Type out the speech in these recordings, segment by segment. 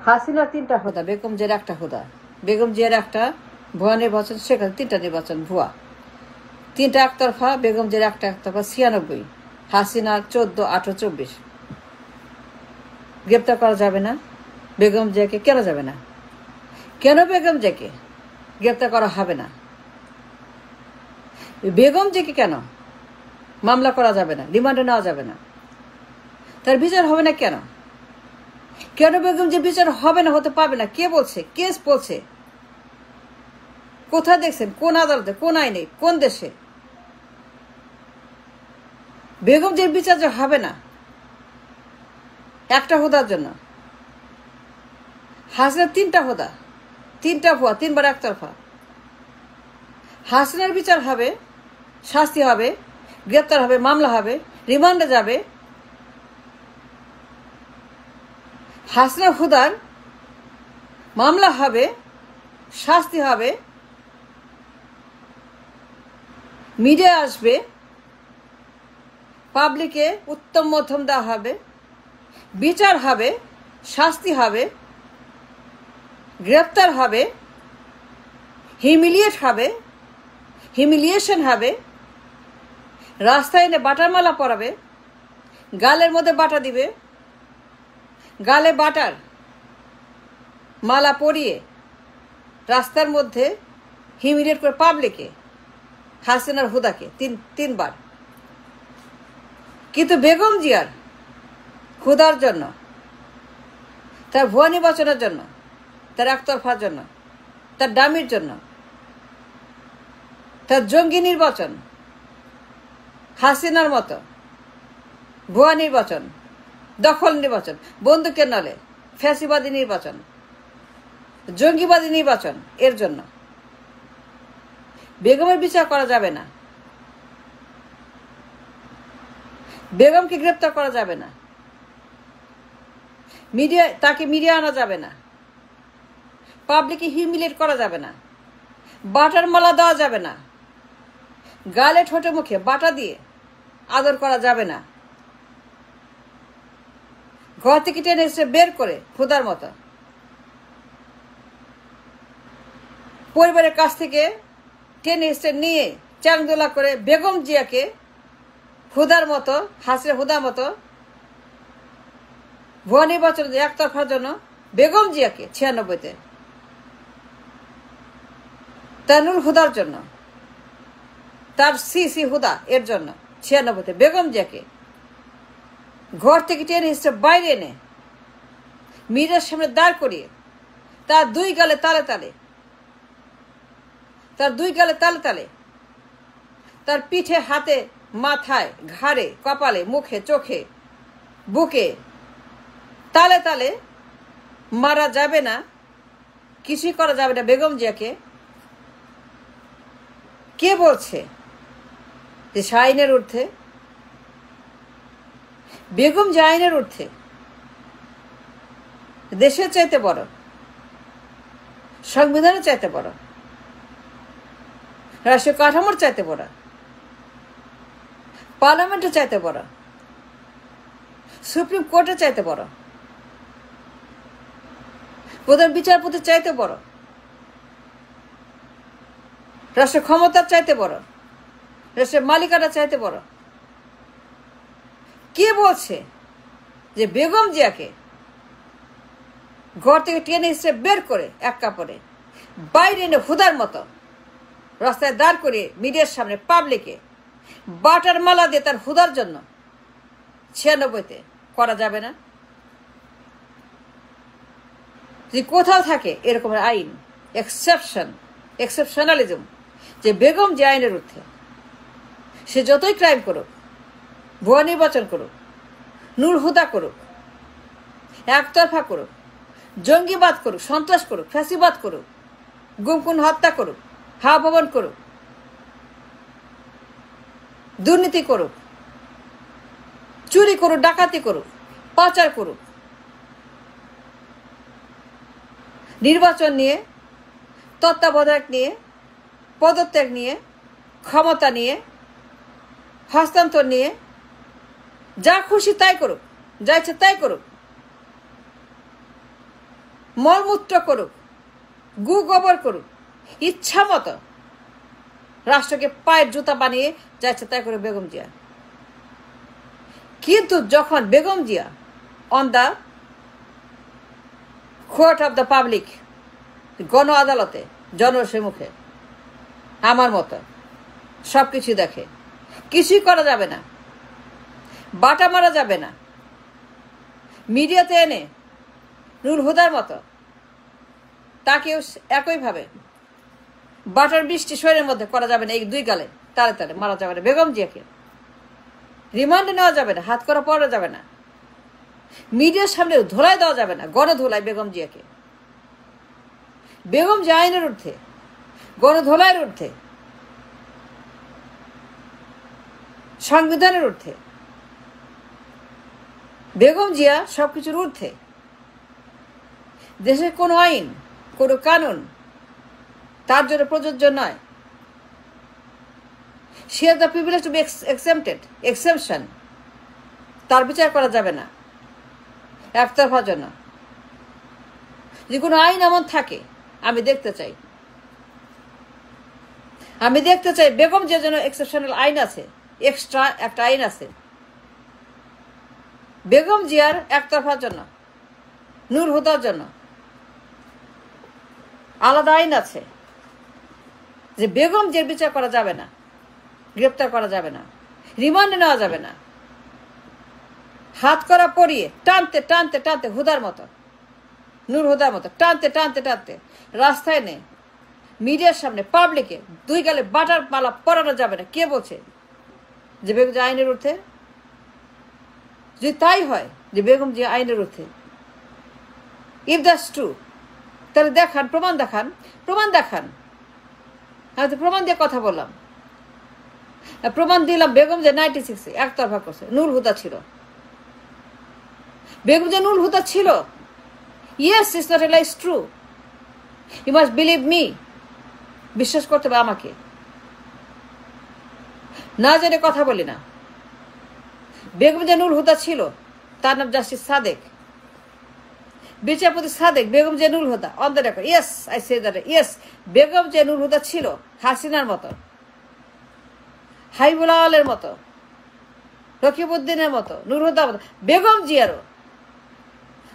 হাসিনার 3টা হুদা, বেগম জিয়ার 1টা হুদা, বেগম জিয়ার 1টা, ভুয়া নির্বাচন, সেখানে 3টা নির্বাচন ভুয়া, 3টা একতরফা, বেগম জিয়ার 1টা একতরফা, 96, হাসিনার 14, 18, 24। গ্রেপ্তার করা যাবে না বেগম জিয়াকে? কেন যাবে না? কেন বেগম জিয়াকে গ্রেপ্তার করা হবে না? বেগম জিয়াকে কেন মামলা করা যাবে না, রিমান্ডে নেওয়া যাবে না? তার বিচার হবে না কেন? কেন বেগম জিয়া বিচার হবে না, হতে পারবে না? কে বলছে? কেস বলছে? কোথায় দেখছেন? কোন আদালতে, কোন আইনে, কোন দেশে? বেগম জিয়ার বিচার যে হবে না একটা হুদার জন্য। হাসিনার 3টা হুদা, 3টা ভুয়া, 3বার একতরফা। হাসিনার বিচার হবে, শাস্তি হবে, গ্রেপ্তার হবে, মামলা হবে, রিমান্ডে যাবে। হাসিনার হুদার মামলা হবে, শাস্তি হবে, মিডিয়া আসবে, পাবলিকে উত্তম মধ্যম দেওয়া হবে, বিচার হবে, শাস্তি হবে, গ্রেপ্তার হবে, হিমিলিয়েশন হবে, রাস্তায় এনে বাটার মালা পরাবে, গালের মধ্যে বাটা দিবে, গালে বাটার মালা পরিয়ে রাস্তার মধ্যে হিমিলিয়েট করে পাবলিকে, হাসিনার হুদাকে 3বার। কিন্তু বেগম জিয়ার হুদার জন্য, তার ভুয়া নির্বাচনের জন্য, তার একতরফার জন্য, তার ডামির জন্য, তার জঙ্গি নির্বাচন, হাসিনার মতো ভুয়া নির্বাচন, দখল নির্বাচন, বন্দুকের নলে ফ্যাসিবাদী নির্বাচন, জঙ্গিবাদী নির্বাচন, এর জন্য বেগমের বিচার করা যাবে না, বেগমকে গ্রেপ্তার করা যাবে না, তাকে মিডিয়া আনা যাবে না, পাবলিকে হিউমিলেট করা যাবে না, বাটার মালা দেওয়া যাবে না, গালে ঠোঁটে মুখে বাটা দিয়ে আদর করা যাবে না, ঘর থেকে টেনে এসে বের করে খুদার মতো পরিবারের কাছ থেকে টেনে এসে নিয়ে চাংদোলা করে বেগম জিয়াকে হুদার মতো, হাসিনা হুদার মতো ভুয়া নির্বাচন একতরফার জন্য বেগম জিয়াকে 96-তে, তানুর হুদার জন্য, তার সিসি হুদা এর জন্য 96-তে বেগম জিয়াকে ঘর থেকে টেনে এসে বাইরে এনে মিডিয়ার সামনে দাঁড় করিয়ে তার দুই গালে তালে তালে, তার পিঠে, হাতে, মাথায়, ঘাড়ে, কপালে, মুখে, চোখে, বুকে তালে তালে মারা যাবে না, কিছুই করা যাবে না বেগম জিয়াকে। কে বলছে যে আইনের ঊর্ধ্বে? বেগম জিয়া আইনের ঊর্ধ্বে, দেশের চাইতে বড়, সংবিধানের চাইতে বড়, রাষ্ট্রীয় কাঠামোর চাইতে বড়, পার্লামেন্টের চাইতে বড়, সুপ্রিম কোর্টের চাইতে বড়, প্রধান বিচারপতির চাইতে বড়, রাষ্ট্রের ক্ষমতার চাইতে বড়, রাষ্ট্রের মালিকানার চাইতে বড়। কে বলছে যে বেগম জিয়াকে ঘর থেকে টেনে এসে বের করে এক কাপড়ে বাইরে এনে হুদার মতো রাস্তায় দাঁড় করিয়ে মিডিয়ার সামনে পাবলিকে বাটার মালা দিয়ে তার হুদার জন্য 96-তে করা যাবে না? যদি কোথাও থাকে এরকম আইন, এক্সেপশনালিজম, যে বেগম যে আইনের ঊর্ধ্বে, সে যতই ক্রাইম করুক, ভুয়া নির্বাচন করুক, নূর হুদা করুক, একতরফা করুক, জঙ্গিবাদ করুক, সন্ত্রাস করুক, ফ্যাসিবাদ করুক, গুম-খুন হত্যা করুক, হাওয়া ভবন করুক, দুর্নীতি করুক, চুরি করুক, ডাকাতি করুক, পাচার করুক, নির্বাচন নিয়ে, তত্ত্বাবধায়ক নিয়ে, পদত্যাগ নিয়ে, ক্ষমতা নিয়ে, হস্তান্তর নিয়ে, যা খুশি তাই করুক, যা ইচ্ছে তাই করুক, মলমূত্র করুক, গু গোবর করুক, ইচ্ছা মতো রাষ্ট্রকে পায়ের জুতা বানিয়ে যাচ্ছে তাই করে বেগম জিয়া। কিন্তু যখন Begum Zia on the court of the public, গণ আদালতে জনসম্মুখে আমার মতো সবকিছু দেখে, কিছুই করা যাবে না, বাটা মারা যাবে না, মিডিয়াতে এনে নুরুল হুদার মতো তাকেও একইভাবে বাটার বৃষ্টি শরীরের মধ্যে করা যাবে না, এই দুই গালে তারে তারে মারা যাবে না, বেগম জিয়াকে রিমান্ডে নেওয়া যাবে না, হাত করা পড়া যাবে না, মিডিয়ার সামনে ধোলাই দেওয়া যাবে না, গণধোলাই বেগম জিয়াকে। বেগম জিয়া আইনের ঊর্ধ্বে, গণধোলাইয়ের ঊর্ধ্বে, সংবিধানের ঊর্ধ্বে, বেগম জিয়া সবকিছুর ঊর্ধ্বে। দেশের কোনো আইন, কোনো কানুন তার জন্য প্রযোজ্য নয়। সে has the privilege to be exception. তার বিচার করা যাবে না একতরফার জন্য। যে কোনো আইন এমন থাকে আমি দেখতে চাই, বেগম যে জন্য এক্সেপশনাল আইন আছে, এক্সট্রা একটা আইন আছে বেগম জিয়ার একতরফার জন্য, নূর হুদার জন্য আলাদা আইন আছে। যে বেগম জিয়ার বিচার করা যাবে না, গ্রেপ্তার করা যাবে না, রিমান্ডে নেওয়া যাবে না, হাত করা পরিয়ে টানতে টানতে টানতে হুদার মতো, নূর হুদার মতো টানতে টানতে টানতে রাস্তায় নে, মিডিয়ার সামনে, পাবলিকে দুই গালে বাটার মালা পরানো যাবে না। কে বলছে যে বেগম জিয়া আইনের ঊর্ধ্বে? যদি তাই হয় যে বেগম জিয়া আইনের ঊর্ধ্বে, ইফ দ্যাটস ট্রু, তাহলে দেখান, প্রমাণ দেখান, প্রমাণ দেখান। আমি তো প্রমাণ দিয়ে কথা বললাম, প্রমাণ দিলাম। বেগম জিয়া 96 একতরফা করছে, নূর হুদা ছিল, বেগম জিয়া নূর হুদা ছিল। Yes, it's not a lie, it's true. You must believe me. বিশ্বাস করতে হবে আমাকে, না জেনে কথা বলি না। বেগম জিয়া নূর হুদা ছিল, তার নাম জাস্টিস সাদেক, বিচারপতি সাদেক। Begum Zia Nur Huda on the record, yes I say that, yes Begum Zia Nur Huda ছিল হাসিনার মতো, হাইবুল আওয়ালের মতো, রকিবউদ্দিনের মতো, নূর হুদার মতো। বেগম জিয়ারও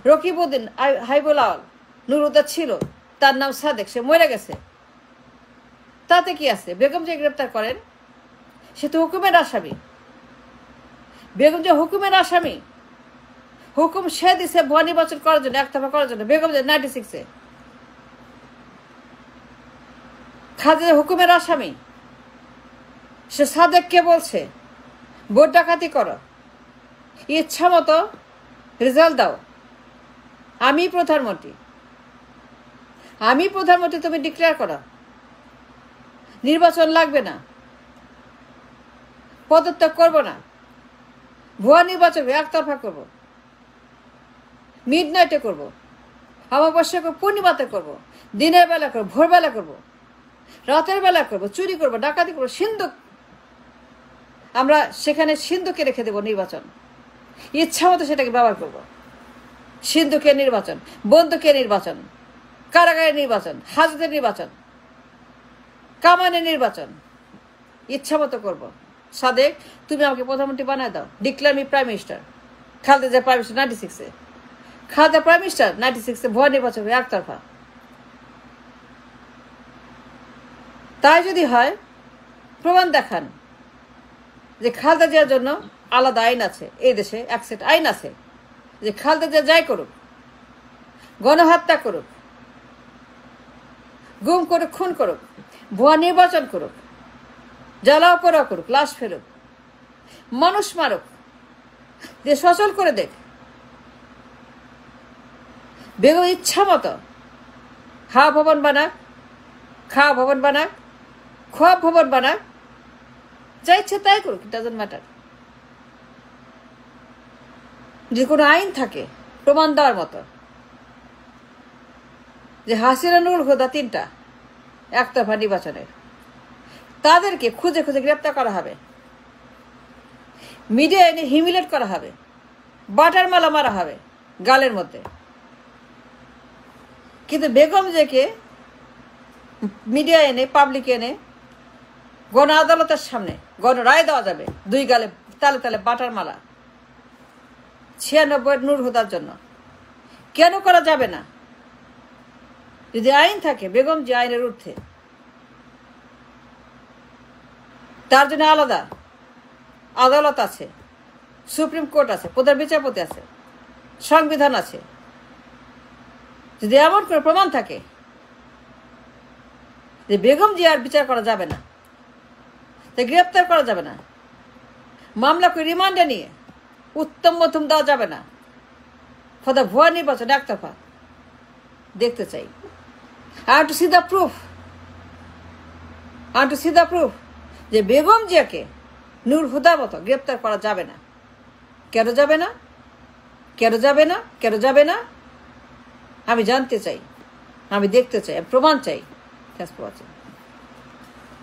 রকিবউদ্দিন, হাইবুল আওয়াল, নূর হুদা ছিল, তার নাম সাদেক, সে মরে গেছে। তাতে কি আছে? বেগম জিয়া গ্রেপ্তার করেন, সে তো হুকুমের আসামি। বেগম জিয়া হুকুমের আসামি, হুকুম সে দিছে ভুয়া নির্বাচন করার জন্য, একতরফা করার জন্য। বেগম জিয়া 96 খালেদা হুকুমের আসামি। সে সাদেককে বলছে ভোট ডাকাতি করো, ইচ্ছা মতো রেজাল্ট দাও, আমি প্রধানমন্ত্রী, তুমি ডিক্লেয়ার করো, নির্বাচন লাগবে না, পদত্যাগ করবো না, ভুয়া নির্বাচন একতরফা করবো, মিডনাইটে করবো, অমাবস্যা করবো, পূর্ণিমাতে করবো, দিনের বেলা করবো, ভোরবেলা করবো, রাতের বেলা করবো, চুরি করবো, ডাকাতি করবো, সিন্ধুক, আমরা সেখানে সিন্ধুকে রেখে দেবো নির্বাচন, ইচ্ছা মতো সেটাকে ব্যবহার করবো। সিন্ধুকের নির্বাচন, বন্দুকের নির্বাচন, কারাগারের নির্বাচন, হাজতের নির্বাচন, কামানের নির্বাচন, ইচ্ছা মতো করবো। সাদেক, তুমি আমাকে প্রধানমন্ত্রী বানায় দাও, declare me prime minister. Khaleda Zia prime minister 96, Khaleda prime minister 96, ভুয়া নির্বাচন একতরফা। তাই যদি হয় প্রমাণ দেখান যে খালেদা জিয়ার জন্য আলাদা আইন আছে, এই দেশে এক সেট আইন আছে, যে খালেদা জিয়া যাই করুক, গণহত্যা করুক, গুম করুক, খুন করুক, ভুয়া নির্বাচন করুক, জ্বালাও পোড়াও করুক, লাশ ফেরুক, মানুষ মারুক, দেশ অচল করে দেখ, বেগম ইচ্ছা মতো হাওয়া ভবন বানাক, খাওয়া ভবন বানাক, খোয়া ভবন বানাক, যা ইচ্ছে তাই করুক, ইট ডাজন্ট ম্যাটার। যে কোনো আইন থাকে প্রমাণ দেওয়ার মতো যে হাসিনা, নূর হুদা 3টা একতরফা নির্বাচনের, তাদেরকে খুঁজে খুঁজে গ্রেপ্তার করা হবে, মিডিয়া এনে হিমিলেট করা হবে, বাটার মালা মারা হবে গালের মধ্যে। কিন্তু বেগম জিয়াকে মিডিয়া এনে পাবলিক এনে গণ আদালতের সামনে গণ রায় দেওয়া যাবে, 2 গালে তালে তালে বাটার মালা 96 নূর হুদার জন্য। কেন করা যাবে না? যদি আইন থাকে, বেগম জিয়া আইনের ঊর্ধ্বে, তার জন্য আলাদা আদালত আছে, সুপ্রিম কোর্ট আছে, প্রধান বিচারপতি আছে, সংবিধান আছে। যদি এমন করে প্রমাণ থাকে যে বেগম জিয়ার বিচার করা যাবে না, তাই গ্রেপ্তার করা যাবে না, মামলা করে রিমান্ডে নিয়ে উত্তম মধ্যম দেওয়া যাবে না, ফলে ভুয়া নির্বাচন একতরফা দেখতে চাই। আর টু সি দ্য প্রুফ যে বেগম জিয়াকে নূর হুদার মতো গ্রেপ্তার করা যাবে না। কেন যাবে না? কেন যাবে না? কেন যাবে না? আমি জানতে চাই, আমি দেখতে চাই, প্রমাণ চাই।